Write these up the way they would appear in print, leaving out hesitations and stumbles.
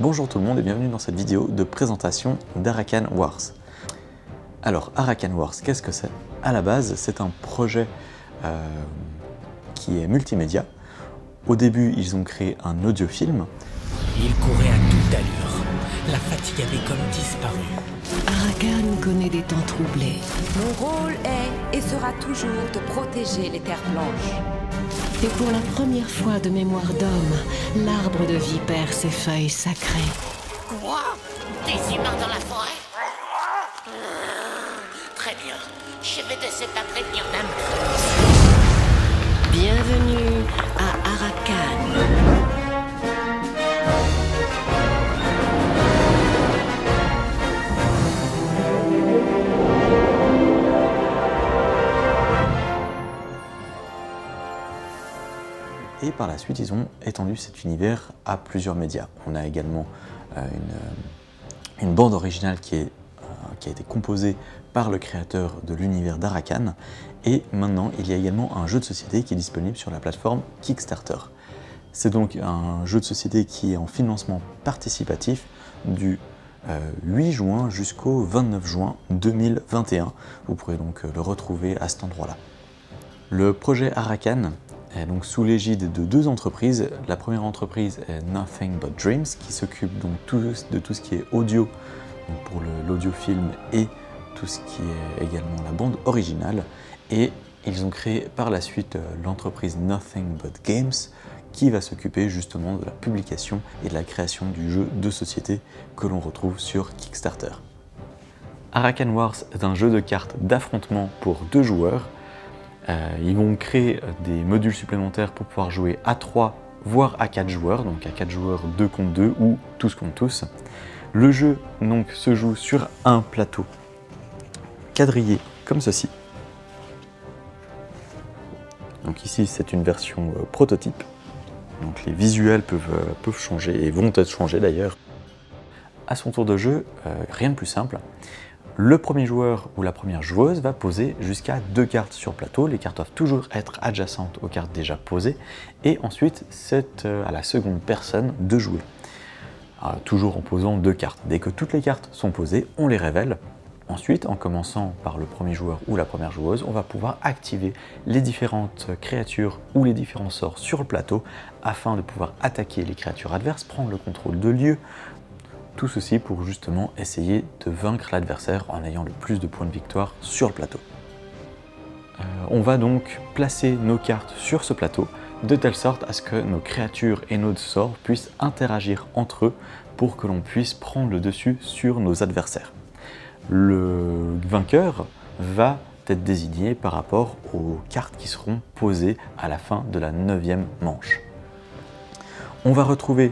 Bonjour tout le monde et bienvenue dans cette vidéo de présentation d'Arakan Wars. Alors Arakan Wars, qu'est-ce que c'est? À la base, c'est un projet qui est multimédia. Au début, ils ont créé un audiofilm. Il courait à toute allure. La fatigue avait comme disparu. Arakan connaît des temps troublés. Mon rôle est et sera toujours de protéger les terres blanches. Et pour la première fois de mémoire d'homme, l'arbre de vie perd ses feuilles sacrées. Quoi? Des humains dans la forêt? Très bien. Je vais de ce pas prévenir d'un Bienvenue à Arakan. Et par la suite, ils ont étendu cet univers à plusieurs médias. On a également une bande originale qui a été composée par le créateur de l'univers d'Arakan. Et maintenant, il y a également un jeu de société qui est disponible sur la plateforme Kickstarter. C'est donc un jeu de société qui est en financement participatif du 8 juin jusqu'au 29 juin 2021. Vous pourrez donc le retrouver à cet endroit-là. Le projet Arakan est donc sous l'égide de deux entreprises. La première entreprise est Nothing But Dreams, qui s'occupe donc de tout ce qui est audio pour l'audiofilm et tout ce qui est également la bande originale. Et ils ont créé par la suite l'entreprise Nothing But Games, qui va s'occuper justement de la publication et de la création du jeu de société que l'on retrouve sur Kickstarter. Arakan Wars est un jeu de cartes d'affrontement pour 2 joueurs. Ils vont créer des modules supplémentaires pour pouvoir jouer à 3 voire à 4 joueurs, donc à 4 joueurs 2 contre 2 ou tous contre tous. Le jeu donc se joue sur un plateau quadrillé comme ceci. Donc ici c'est une version prototype, donc les visuels peuvent changer et vont être changés d'ailleurs. À son tour de jeu, rien de plus simple. Le premier joueur ou la première joueuse va poser jusqu'à 2 cartes sur plateau. Les cartes doivent toujours être adjacentes aux cartes déjà posées. Et ensuite, c'est à la seconde personne de jouer. Alors, toujours en posant 2 cartes. Dès que toutes les cartes sont posées, on les révèle. Ensuite, en commençant par le premier joueur ou la première joueuse, on va pouvoir activer les différentes créatures ou les différents sorts sur le plateau afin de pouvoir attaquer les créatures adverses, prendre le contrôle de lieu. Tout ceci pour justement essayer de vaincre l'adversaire en ayant le plus de points de victoire sur le plateau. On va donc placer nos cartes sur ce plateau de telle sorte à ce que nos créatures et nos sorts puissent interagir entre eux pour que l'on puisse prendre le dessus sur nos adversaires. Le vainqueur va être désigné par rapport aux cartes qui seront posées à la fin de la 9e manche. On va retrouver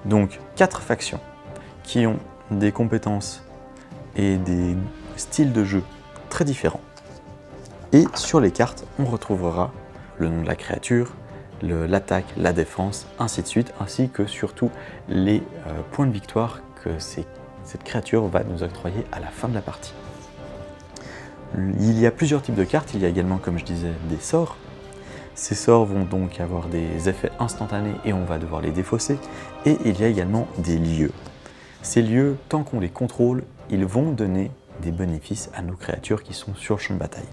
donc 4 factions qui ont des compétences et des styles de jeu très différents. Et sur les cartes, on retrouvera le nom de la créature, l'attaque, la défense, ainsi de suite, ainsi que surtout les points de victoire que cette créature va nous octroyer à la fin de la partie. Il y a plusieurs types de cartes, il y a également, comme je disais, des sorts. Ces sorts vont donc avoir des effets instantanés et on va devoir les défausser. Et il y a également des lieux. Ces lieux, tant qu'on les contrôle, ils vont donner des bénéfices à nos créatures qui sont sur le champ de bataille.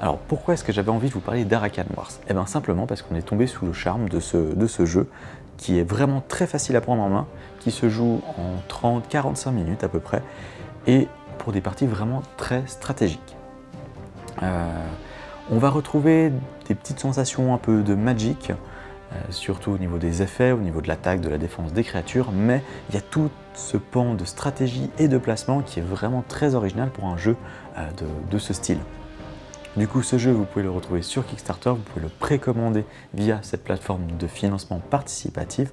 Alors pourquoi est-ce que j'avais envie de vous parler d'Arakan Wars? Eh bien simplement parce qu'on est tombé sous le charme de ce jeu qui est vraiment très facile à prendre en main, qui se joue en 30-45 minutes à peu près, et pour des parties vraiment très stratégiques. On va retrouver des petites sensations un peu de Magic, surtout au niveau des effets, au niveau de l'attaque, de la défense des créatures, mais il y a tout ce pan de stratégie et de placement qui est vraiment très original pour un jeu de ce style. Du coup, ce jeu, vous pouvez le retrouver sur Kickstarter, vous pouvez le précommander via cette plateforme de financement participatif,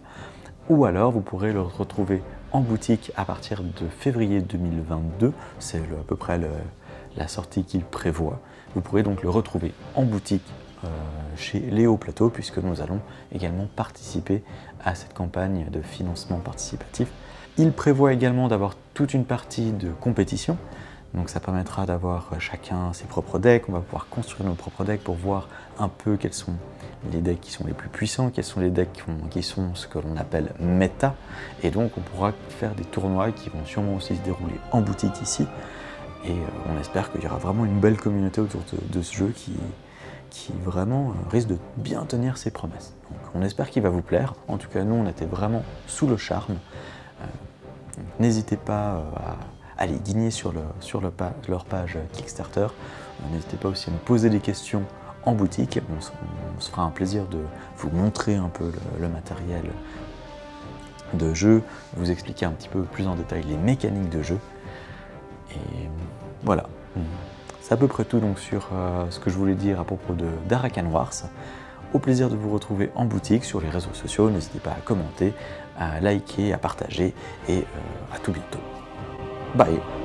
ou alors vous pourrez le retrouver en boutique à partir de février 2022, c'est à peu près la sortie qu'il prévoit. Vous pourrez donc le retrouver en boutique chez Léo Plateau, puisque nous allons également participer à cette campagne de financement participatif. Il prévoit également d'avoir toute une partie de compétition, donc ça permettra d'avoir chacun ses propres decks, on va pouvoir construire nos propres decks pour voir un peu quelles sont les decks qui sont les plus puissants, quels sont les decks qui sont ce que l'on appelle méta, et donc on pourra faire des tournois qui vont sûrement aussi se dérouler en boutique ici, et on espère qu'il y aura vraiment une belle communauté autour de ce jeu qui vraiment risque de bien tenir ses promesses. Donc on espère qu'il va vous plaire, en tout cas nous on était vraiment sous le charme. N'hésitez pas à aller guigner sur leur page Kickstarter, n'hésitez pas aussi à me poser des questions en boutique, on se fera un plaisir de vous montrer un peu le matériel de jeu, vous expliquer un petit peu plus en détail les mécaniques de jeu. Et voilà, c'est à peu près tout donc sur ce que je voulais dire à propos d'Arakan Wars. Au plaisir de vous retrouver en boutique, sur les réseaux sociaux, n'hésitez pas à commenter, à liker, à partager, et à tout bientôt. Bye.